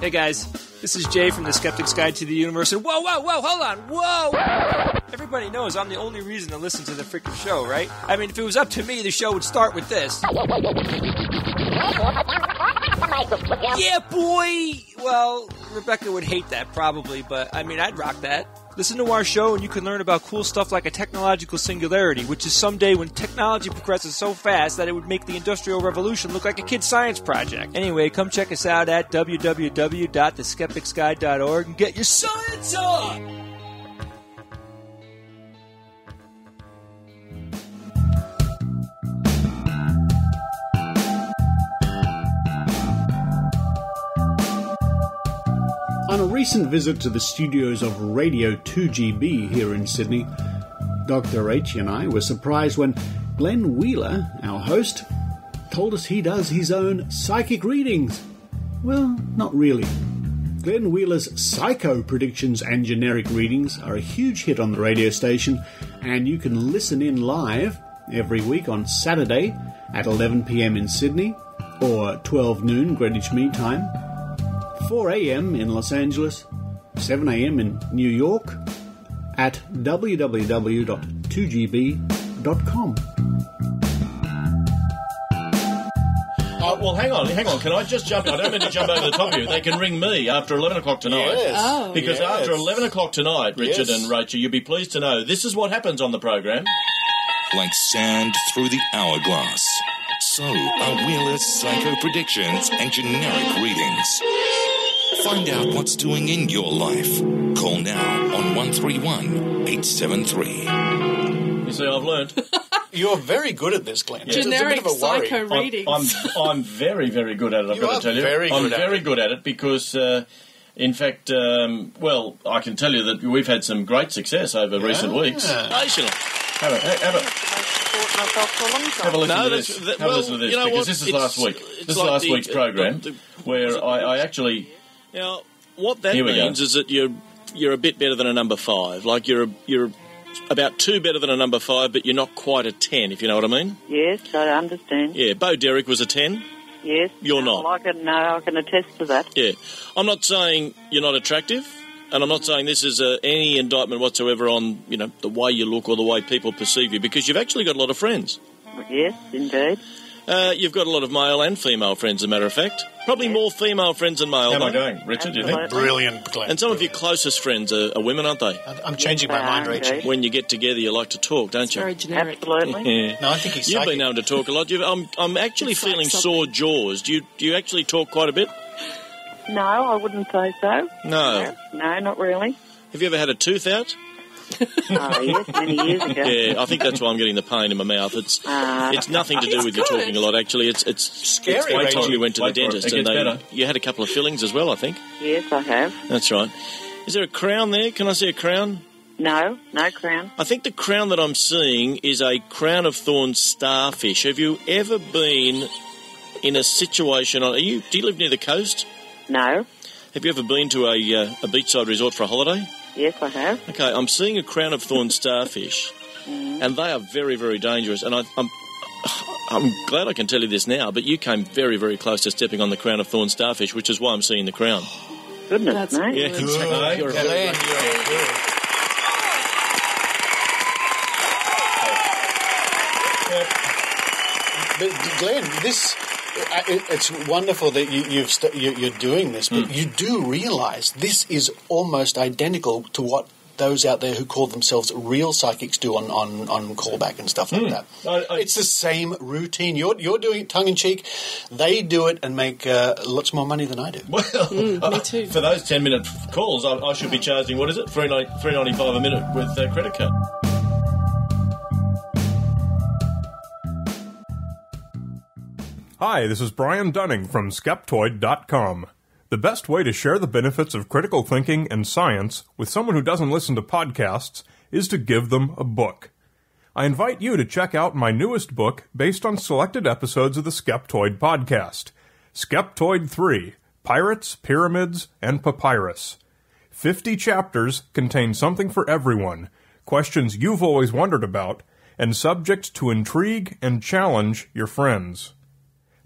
O: Hey guys, This is Jay from the Skeptic's Guide to the Universe. And whoa, hold on, whoa! Everybody knows I'm the only reason to listen to the freaking show, right? I mean, if it was up to me, the show would start with this. Yeah, boy! Well, Rebecca would hate that, probably, but, I mean, I'd rock that. Listen to our show and you can learn about cool stuff like a technological singularity, which is someday when technology progresses so fast that it would make the Industrial Revolution look like a kid's science project. Anyway, come check us out at www.theskepticsguide.org and get your science on!
B: On a recent visit to the studios of Radio 2GB here in Sydney, Dr Rachie and I were surprised when Glenn Wheeler, our host, told us he does his own psychic readings. Well, not really. Glenn Wheeler's psycho predictions and generic readings are a huge hit on the radio station, and you can listen in live every week on Saturday at 11 p.m. in Sydney, or 12 noon Greenwich Mean Time, 4 a.m. in Los Angeles, 7 a.m. in New York, at www.2gb.com.
F: Well, hang on. Can I just jump in? I don't mean to jump over the top of you. They can ring me after 11 o'clock tonight.
P: Yes.
F: Oh. Because after 11 o'clock tonight, Richard and Rachel, you'll be pleased to know this is what happens on the program.
Q: Like sand through the hourglass. So are Wheeler's psycho predictions and generic readings. Find out what's doing in your life. Call now on 131-873.
F: You see, I've learned.
P: You're very good at this, Glenn.
R: Generic
P: it's a bit of a worry.
R: psycho readings.
F: I'm very, very good at it, I've got to tell you. I'm very good at it because, in fact, well, I can tell you that we've had some great success over recent weeks.
P: Sensational.
F: Have a listen to this. Have a listen to this, because this is last week. This is last week's program, where I actually...
S: Now, what that means is that you're a bit better than a number 5. Like you're about 2 better than a number 5, but you're not quite a 10, if you know what I mean.
T: Yes, I understand.
S: Yeah, Bo Derek was a 10.
T: Yes.
S: You're not.
T: I can attest to that.
S: Yeah. I'm not saying you're not attractive, and I'm not saying this is any indictment whatsoever on, the way you look or the way people perceive you, because you've actually got a lot of friends.
T: Yes, indeed.
S: You've got a lot of male and female friends, as a matter of fact. Probably more female friends than male.
F: How am I going, Richard, do you think?
P: Brilliant, Glenn.
S: And some of your closest friends are women, aren't they?
P: I'm changing my mind, Rachel.
S: When you get together, you like to talk, don't you?
R: Very generic.
T: Absolutely.
S: Yeah.
P: No, I think he's
S: You've
P: psychic.
S: been known to talk a lot. I'm actually feeling sore jaws. Do you actually talk quite a bit?
T: No, I wouldn't say so.
S: No.
T: No, not really.
S: Have you ever had a tooth out?
T: Oh, yes, many years ago.
S: Yeah, I think that's why I'm getting the pain in my mouth. It's nothing to do with you talking a lot, actually. It's
P: scary.
S: Wait till you went to the dentist
F: and
S: you had a couple of fillings as well, I think.
T: Yes, I have.
S: That's right. Is there a crown there? Can I see a crown?
T: No crown.
S: I think the crown that I'm seeing is a crown of thorns starfish. Have you ever been in a situation do you live near the coast?
T: No.
S: Have you ever been to a beachside resort for a holiday?
T: Yes, I have.
S: Okay, I'm seeing a crown of thorns starfish, and they are very, very dangerous. And I'm glad I can tell you this now, but you came very, very close to stepping on the crown of thorns starfish, which is why I'm seeing the crown.
T: Goodness, mate.
S: Yeah, exactly. You're very
P: But Glenn, it's wonderful that you're doing this, but you do realise this is almost identical to what those out there who call themselves real psychics do on callback and stuff like that. It's the same routine. You're doing it tongue-in-cheek. They do it and make lots more money than I do.
F: Well,
R: me too.
F: For those 10-minute calls, I should be charging, what is it, $3.95 a minute with a credit card.
U: Hi, this is Brian Dunning from Skeptoid.com. The best way to share the benefits of critical thinking and science with someone who doesn't listen to podcasts is to give them a book. I invite you to check out my newest book based on selected episodes of the Skeptoid podcast, Skeptoid 3, Pirates, Pyramids, and Papyrus. 50 chapters contain something for everyone, questions you've always wondered about, and subjects to intrigue and challenge your friends.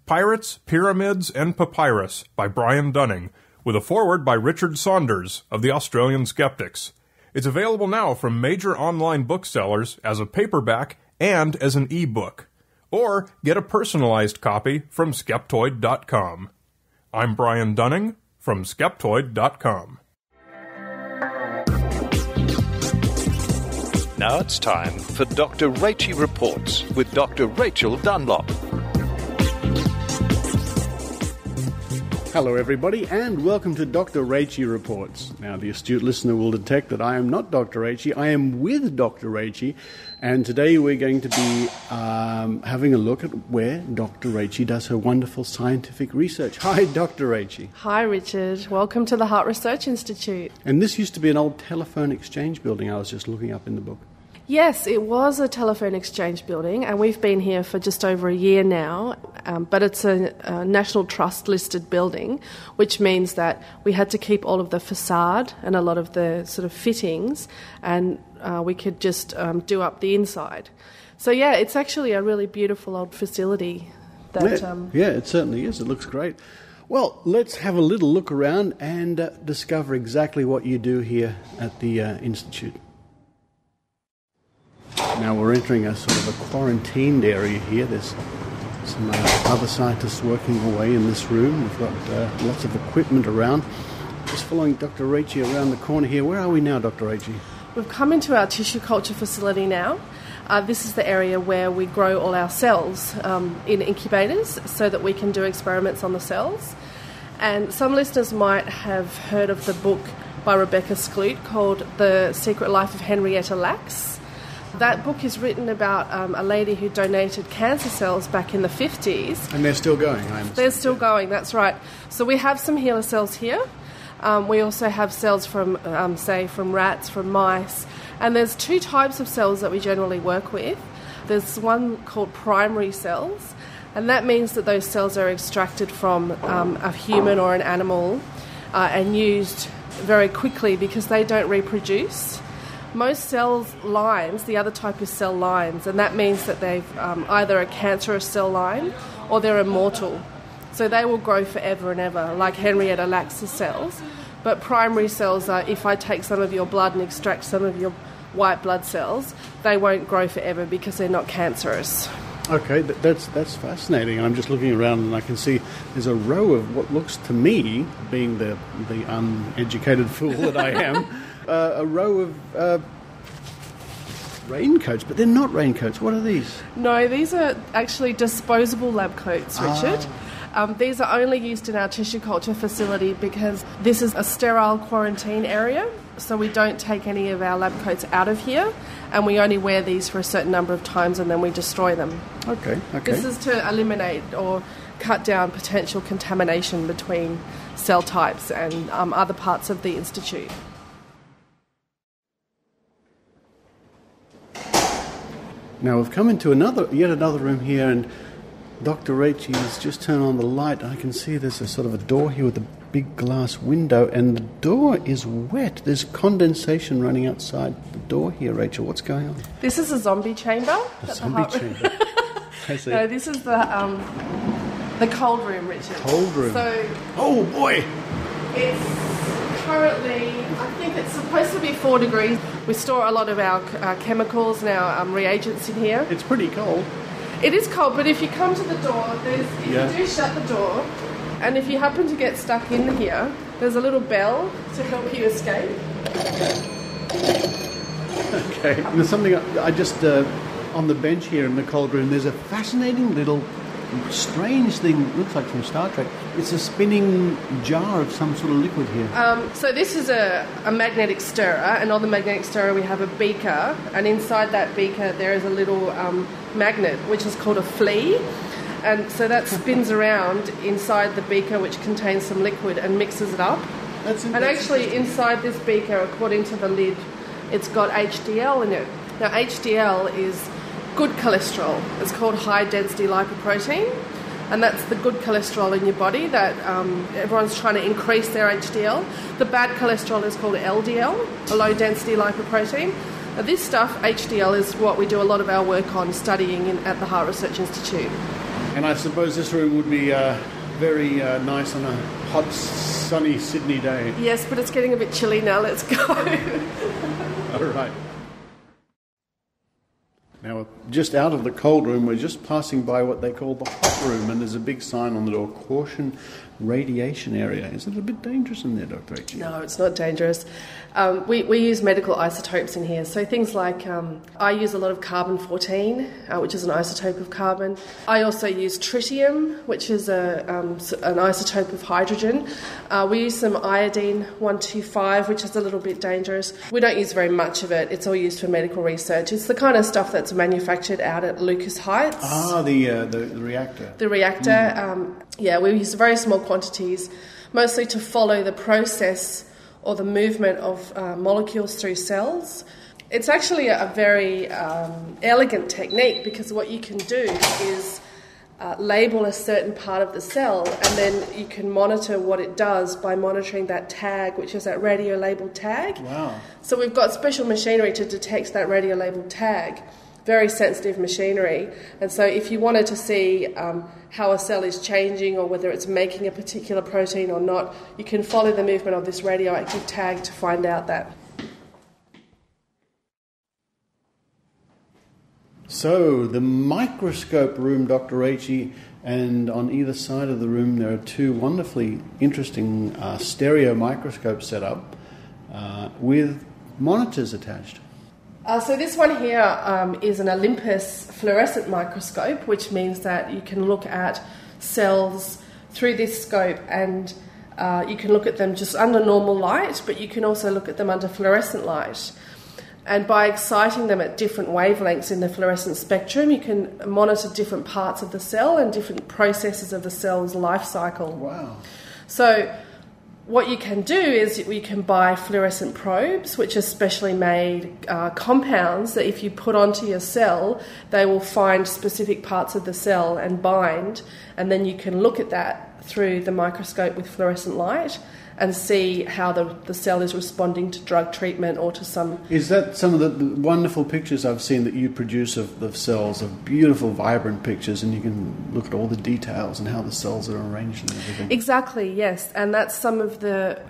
U: Pirates, Pyramids, and Papyrus by Brian Dunning with a foreword by Richard Saunders of the Australian Skeptics. It's available now from major online booksellers as a paperback and as an e-book. Or get a personalized copy from Skeptoid.com. I'm Brian Dunning from Skeptoid.com.
A: Now it's time for Dr. Rachie Reports with Dr. Rachael Dunlop.
B: Hello everybody and welcome to Dr. Rachie Reports. Now the astute listener will detect that I am not Dr. Rachie, I am with Dr. Rachie, and today we're going to be having a look at where Dr. Rachie does her wonderful scientific research. Hi Dr. Rachie.
R: Hi Richard, welcome to the Heart Research Institute.
B: And this used to be an old telephone exchange building I was just looking up in the book.
R: Yes, it was a telephone exchange building, and we've been here for just over a year now, but it's a National Trust listed building, which means that we had to keep all of the facade and a lot of the sort of fittings, and we could just do up the inside. So yeah, it's actually a really beautiful old facility.
B: Yeah, it certainly is. It looks great. Well, let's have a little look around and discover exactly what you do here at the Institute. Now we're entering a sort of a quarantined area here. There's some other scientists working away in this room. We've got lots of equipment around. Just following Dr. Rachie around the corner here. Where are we now, Dr. Rachie?
R: We've come into our tissue culture facility now. This is the area where we grow all our cells in incubators so that we can do experiments on the cells. And some listeners might have heard of the book by Rebecca Skloot called The Secret Life of Henrietta Lacks. That book is written about a lady who donated cancer cells back in the 50s.
B: And they're still going, I understand.
R: They're still going, that's right. So we have some HeLa cells here. We also have cells from, from rats, from mice. And there's two types of cells that we generally work with. There's one called primary cells, and that means that those cells are extracted from a human or an animal and used very quickly because they don't reproduce. Most cell lines, the other type is cell lines, and that means that they've either a cancerous cell line or they're immortal. So they will grow forever and ever, like Henrietta Lacks' cells. But primary cells are, if I take some of your blood and extract some of your white blood cells, they won't grow forever because they're not cancerous.
B: Okay, that's fascinating. I'm just looking around and I can see there's a row of what looks to me, being the uneducated fool that I am, a row of raincoats, but they're not raincoats. What are these?
R: No, these are actually disposable lab coats, Richard. These are only used in our tissue culture facility because this is a sterile quarantine area, so we don't take any of our lab coats out of here, and we only wear these for a certain number of times and then we destroy them.
B: Okay.
R: This is to eliminate or cut down potential contamination between cell types and other parts of the Institute.
B: Now we've come into yet another room here, and Dr. Rachie has just turned on the light. I can see there's a sort of a door here with a big glass window, and the door is wet. There's condensation running outside the door here, Rachel. What's going on?
R: This is a zombie chamber.
B: A zombie chamber. I see.
R: No, this is the cold room, Richard.
B: Cold room.
R: So,
B: oh boy!
R: It's currently, I think it's supposed to be 4 degrees. We store a lot of our chemicals and our reagents in here.
B: It's pretty cold.
R: It is cold, but if you come to the door, if you do shut the door, and if you happen to get stuck in here, there's a little bell to help you escape.
B: Okay. And there's something I just on the bench here in the cold room. There's a fascinating little strange thing. Looks like from Star Trek. It's a spinning jar of some sort of liquid here.
R: So this is a magnetic stirrer, and on the magnetic stirrer we have a beaker, and inside that beaker there is a little magnet, which is called a flea. And so that spins around inside the beaker, which contains some liquid, and mixes it up. And actually inside this beaker, according to the lid, it's got HDL in it. Now HDL is good cholesterol. It's called high-density lipoprotein, and that's the good cholesterol in your body that everyone's trying to increase their HDL. The bad cholesterol is called LDL, a low-density lipoprotein. Now this stuff, HDL, is what we do a lot of our work on studying at the Heart Research Institute.
B: And I suppose this room would be very nice on a hot, sunny Sydney day.
R: Yes, but it's getting a bit chilly now. Let's go.
B: All right. Now, just out of the cold room, we're just passing by what they call the hot room, and there's a big sign on the door, caution, radiation area. Is it a bit dangerous in there, Dr. Rachie?
R: No, it's not dangerous. We use medical isotopes in here, so things like I use a lot of carbon-14, which is an isotope of carbon. I also use tritium, which is an isotope of hydrogen. We use some iodine-125, which is a little bit dangerous. We don't use very much of it. It's all used for medical research. It's the kind of stuff that's manufactured out at Lucas Heights.
B: The reactor.
R: The reactor. We use very small quantities, mostly to follow the process or the movement of molecules through cells. It's actually a very elegant technique, because what you can do is label a certain part of the cell, and then you can monitor what it does by monitoring that tag, which is that radio-labeled tag.
B: Wow.
R: So we've got special machinery to detect that radio-labeled tag. Very sensitive machinery, and so if you wanted to see how a cell is changing or whether it's making a particular protein or not, you can follow the movement of this radioactive tag to find out that.
B: So, the microscope room, Dr. Rachie, and on either side of the room there are two wonderfully interesting stereo microscopes set up with monitors attached.
R: So this one here is an Olympus fluorescent microscope, which means that you can look at cells through this scope, and you can look at them just under normal light, but you can also look at them under fluorescent light. And by exciting them at different wavelengths in the fluorescent spectrum, you can monitor different parts of the cell and different processes of the cell's life cycle.
B: Wow.
R: So what you can do is you can buy fluorescent probes, which are specially made compounds that if you put onto your cell, they will find specific parts of the cell and bind, and then you can look at that through the microscope with fluorescent light and see how the cell is responding to drug treatment or to some...
B: Is that some of the wonderful pictures I've seen that you produce of the cells, of beautiful, vibrant pictures, and you can look at all the details and how the cells are arranged and everything?
R: Exactly, yes. And that's some of the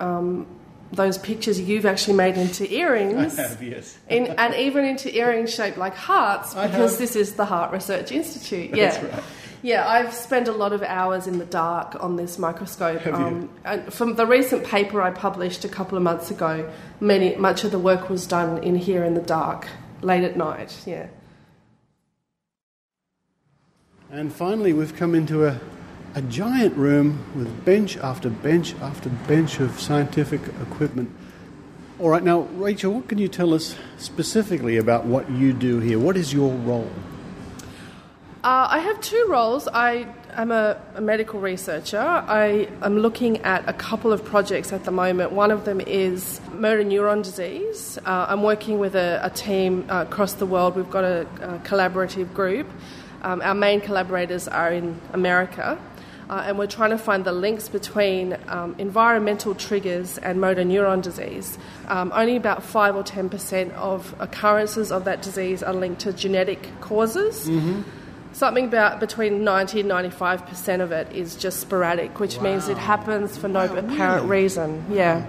R: those pictures you've actually made into earrings.
B: I have, yes.
R: And even into earrings shaped like hearts, because this is the Heart Research Institute.
B: That's right.
R: Yeah, I've spent a lot of hours in the dark on this microscope.
B: Have you?
R: And from the recent paper I published a couple of months ago, much of the work was done in here in the dark, late at night, yeah.
B: And finally, we've come into a giant room with bench after bench after bench of scientific equipment. All right, now, Rachel, what can you tell us specifically about what you do here? What is your role?
R: I have two roles. I am a medical researcher. I am looking at a couple of projects at the moment. One of them is motor neuron disease. I'm working with a team across the world. We've got a collaborative group. Our main collaborators are in America, and we're trying to find the links between environmental triggers and motor neuron disease. Only about 5 or 10% of occurrences of that disease are linked to genetic causes. Mm-hmm. Something about between 90 and 95% of it is just sporadic, which means it happens for no apparent reason. Yeah.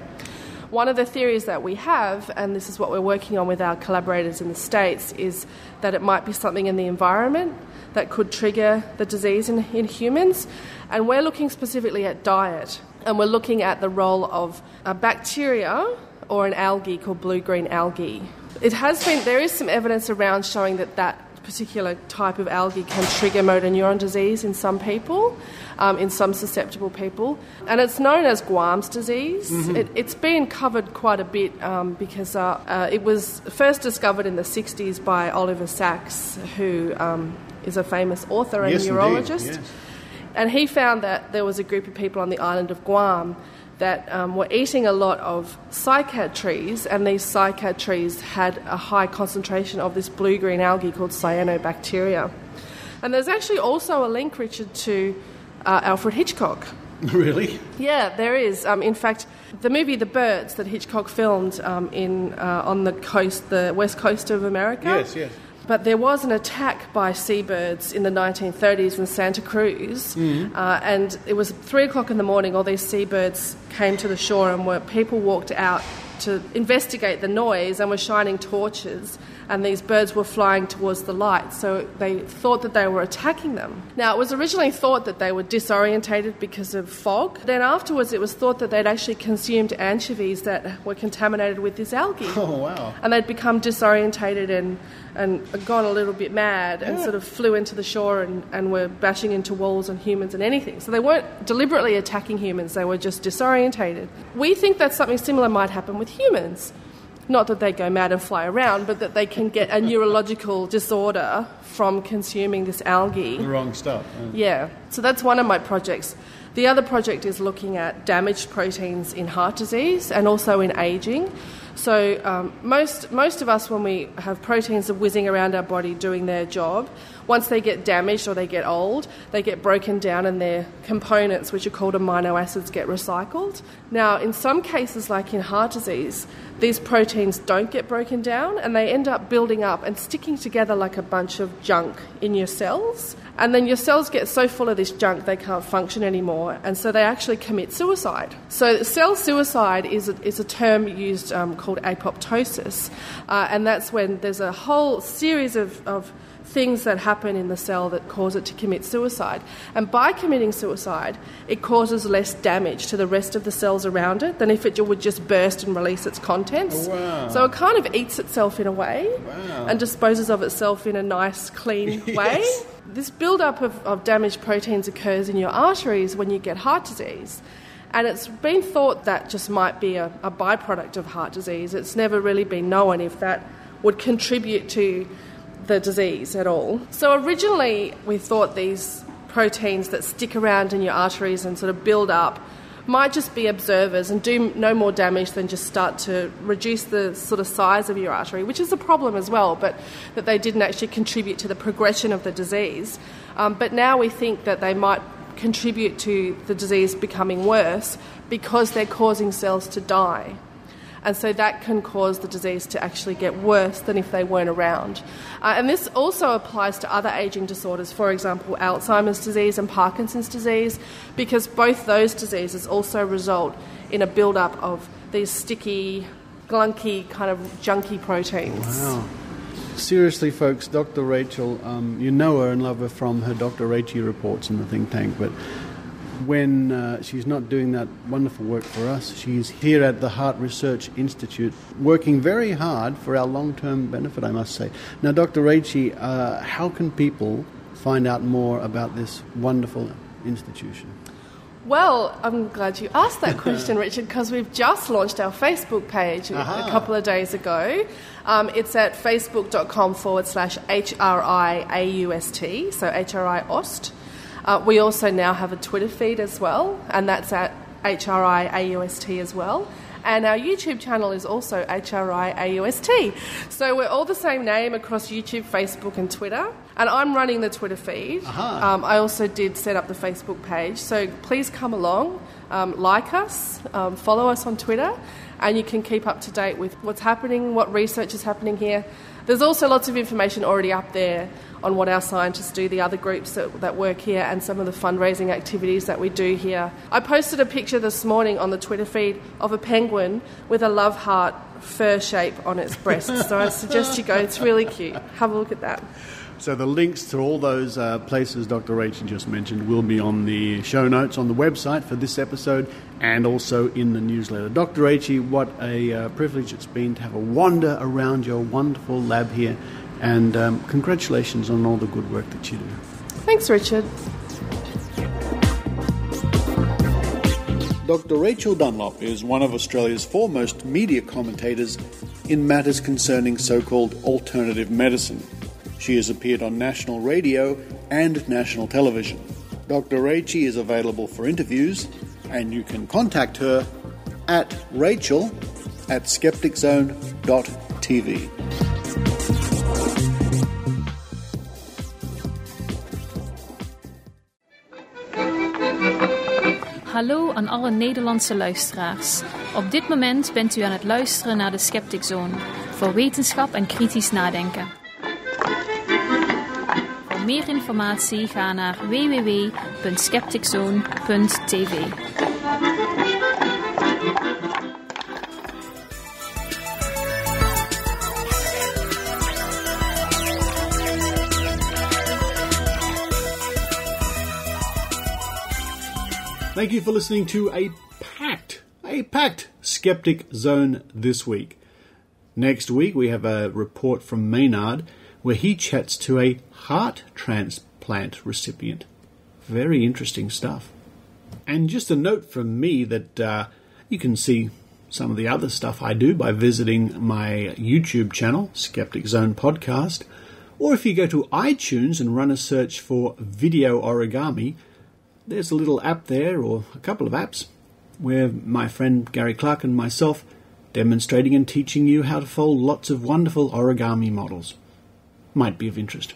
R: One of the theories that we have, and this is what we're working on with our collaborators in the States, is that it might be something in the environment that could trigger the disease in humans. And we're looking specifically at diet, and we're looking at the role of a bacteria or an algae called blue-green algae. There is some evidence around showing that particular type of algae can trigger motor neuron disease in some people, in some susceptible people. And it's known as Guam's disease. Mm-hmm. It's been covered quite a bit because it was first discovered in the 60s by Oliver Sacks, who is a famous author and neurologist.
B: Indeed. Yes.
R: And he found that there was a group of people on the island of Guam that were eating a lot of cycad trees, and these cycad trees had a high concentration of this blue-green algae called cyanobacteria. And there's actually also a link, Richard, to Alfred Hitchcock.
B: Really?
R: Yeah, there is. In fact, the movie The Birds that Hitchcock filmed on the west coast of America.
B: Yes.
R: But there was an attack by seabirds in the 1930s in Santa Cruz, and it was 3 o'clock in the morning. All these seabirds came to the shore, and people walked out to investigate the noise and were shining torches, and these birds were flying towards the light, so they thought that they were attacking them. Now, it was originally thought that they were disorientated because of fog. Then afterwards it was thought that they'd actually consumed anchovies that were contaminated with this algae.
B: Oh, wow.
R: And they'd become disorientated and gone a little bit mad and sort of flew into the shore and were bashing into walls and humans and anything. So they weren't deliberately attacking humans, they were just disorientated. We think that something similar might happen with humans. Not that they go mad and fly around, but that they can get a neurological disorder from consuming this algae.
B: The wrong stuff.
R: Yeah. So that's one of my projects. The other project is looking at damaged proteins in heart disease and also in ageing. So most of us, when we have proteins that are whizzing around our body doing their job, once they get damaged or they get old, they get broken down and their components, which are called amino acids, get recycled. Now, in some cases, like in heart disease, these proteins don't get broken down and they end up building up and sticking together like a bunch of junk in your cells. And then your cells get so full of this junk they can't function anymore, and so they actually commit suicide. So cell suicide is a term used called apoptosis, and that's when there's a whole series of things that happen in the cell that cause it to commit suicide. And by committing suicide, it causes less damage to the rest of the cells around it than if it would just burst and release its contents.
B: Wow.
R: So it kind of eats itself in a way and disposes of itself in a nice, clean way. This build-up of damaged proteins occurs in your arteries when you get heart disease. And it's been thought that just might be a byproduct of heart disease. It's never really been known if that would contribute to the disease at all. So originally we thought these proteins that stick around in your arteries and sort of build up might just be observers and do no more damage than just start to reduce the sort of size of your artery, which is a problem as well, but that they didn't actually contribute to the progression of the disease. But now we think that they might contribute to the disease becoming worse because they're causing cells to die. And so that can cause the disease to actually get worse than if they weren't around. And this also applies to other ageing disorders, for example, Alzheimer's disease and Parkinson's disease, because both those diseases also result in a build-up of these sticky, glunky, kind of junky proteins.
B: Wow. Seriously, folks, Dr. Rachel, you know her and love her from her Dr. Rachie reports in the think tank, but when she's not doing that wonderful work for us, she's here at the Heart Research Institute working very hard for our long-term benefit, I must say. Now, Dr. Rachie, how can people find out more about this wonderful institution?
R: Well, I'm glad you asked that question, Richard, because we've just launched our Facebook page a couple of days ago. It's at facebook.com/HRIAUST, so HRI-OST. We also now have a Twitter feed as well, and that's at HRIAUST as well. And our YouTube channel is also HRIAUST. So we're all the same name across YouTube, Facebook and Twitter. And I'm running the Twitter feed. I also did set up the Facebook page. So please come along, like us, follow us on Twitter, and you can keep up to date with what's happening, what research is happening here. There's also lots of information already up there on what our scientists do, the other groups that work here, and some of the fundraising activities that we do here. I posted a picture this morning on the Twitter feed of a penguin with a love heart fur shape on its breast. So I suggest you go. It's really cute. Have a look at that.
B: So the links to all those places Dr. Rachie just mentioned will be on the show notes on the website for this episode and also in the newsletter. Dr. Rachie, what a privilege it's been to have a wander around your wonderful lab here, and congratulations on all the good work that you do.
R: Thanks, Richard.
B: Dr. Rachael Dunlop is one of Australia's foremost media commentators in matters concerning so-called alternative medicine. She has appeared on national radio and national television. Dr. Rachie is available for interviews, and you can contact her at Rachael@SkepticZone.tv.
D: Hallo aan alle Nederlandse luisteraars. Op dit moment bent u aan het luisteren naar de Skeptic Zone voor wetenschap en kritisch nadenken. meer informatie ga naar www.skepticzone.tv.
B: Thank you for listening to a packed Skeptic Zone this week. Next week we have a report from Maynard where he chats to a heart transplant recipient. Very interesting stuff. And just a note from me that you can see some of the other stuff I do by visiting my YouTube channel, Skeptic Zone Podcast, or if you go to iTunes and run a search for Video Origami, there's a little app there, or a couple of apps, where my friend Gary Clark and myself demonstrating and teaching you how to fold lots of wonderful origami models. Might be of interest.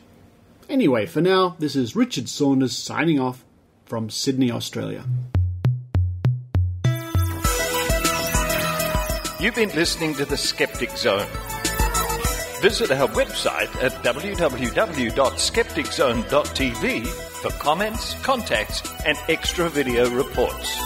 B: Anyway, for now, this is Richard Saunders signing off from Sydney, Australia.
A: You've been listening to the Skeptic Zone. Visit our website at www.skepticzone.tv for comments, contacts, and extra video reports.